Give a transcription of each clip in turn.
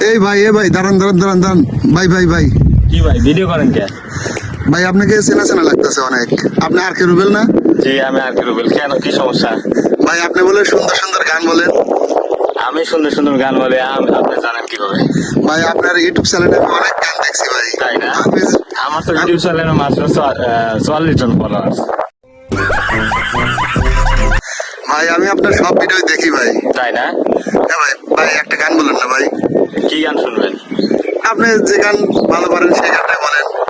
এই ভাই দাঁড়ান ভাই কি ভাই ভিডিও করেন কে? ভাই আপনাকে চেনা চেনা লাগতেছে অনেক। আপনি আর কে রুবেল না? জি আমি আর কি রুবেল। কেন, কি সমস্যা? ভাই আপনি বলে সুন্দর সুন্দর গান বলেন। আমি সুন্দর সুন্দর গান বলে আপনি জানেন কিভাবে? ভাই আপনার ইউটিউব চ্যানেলে আমি অনেক গান দেখছি ভাই। তাই না? আপনি- আমার তো ইউটিউব চ্যানেলে মাত্র 44 জন ফলোয়ার। ভাই আমি আপনার সব ভিডিও দেখি ভাই। তাই না? হ্যাঁ ভাই একটা গান বলেন না ভাই। কি গান শুনবেন? আপনি যে গান ভালো পারেন সেই গানটাই বলেন।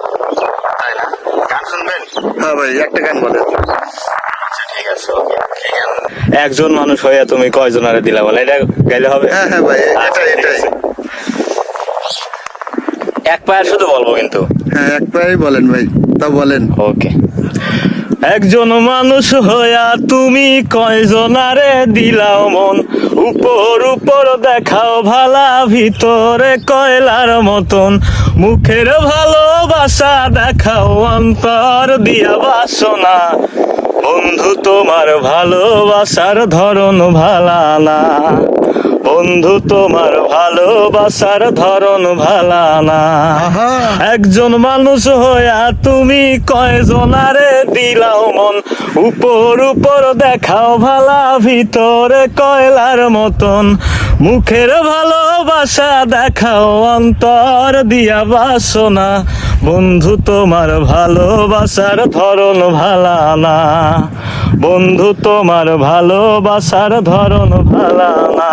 তাই না? গান শুনবেন? হ্যাঁ ভাই একটা গান বলেন। আচ্ছা ঠিক আছে, ওকে। কি গান? একজন মানুষ হইয়া তুমি কয়জনারে দিলা বলে, এটা গাইলে হবে? হ্যাঁ ভাই আচ্ছা, ঠিক এটাই। আছে। এক পায়ের শুধু বলবো কিন্তু। হ্যাঁ এক পায়েই বলেন ভাই, তা বলেন। ওকে। একজন মানুষ হইয়া তুমি কয়জনারে দিলাও মন, উপর উপর দেখাও ভালা, ভিতরে কয়লার মতন, মুখের ভালোবাসা দেখাও, অন্তর দিয়া বাসনা। বন্ধু তোমার ভালোবাসার ধরন ভালা না, বন্ধু তোমার ভালোবাসার ধরন ভালা না। আহা। একজন মানুষ হইয়া তুমি কয়জনারে দিলাও মন, উপর উপর দেখাও ভালা, ভিতরে কয়লার মতন, মুখের ভালোবাসা দেখাও, অন্তর দিয়া বাসনা। বন্ধু তোমার ভালোবাসার ধরন ভালা না, বন্ধু তোমার ভালোবাসার ধরন ভালা না।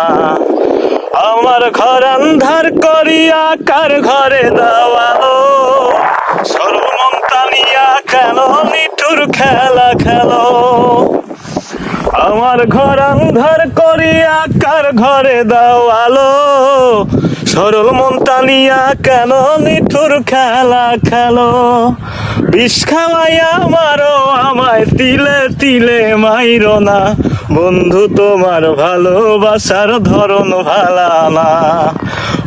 আমার ঘর আন্ধার করিয়া কার ঘরে দেওয়ালো, সর্বমন টানিয়া কেন নিঠুর খেলা খেলো। আমার ঘর আন্ধার করিয়া কার ঘরে দেওয়ালো, সরল মন টানিয়া কেন নিঠুর খেলা খেলো। বিষ খাওয়াইয়া মারো আমায় তিলে তিলে মাইরো না, বন্ধু তোমার ভালোবাসার ধরন ভালা না,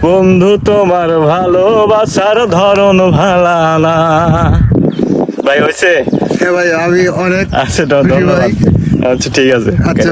বন্ধু তোমার ভালোবাসার ধরন ভালা না। ভাই হয়েছে? হ্যাঁ ভাই আমি অনেক আচ্ছা খুশি ধন্যবাদ। ভাই। আচ্ছা ঠিক আছে। আচ্ছা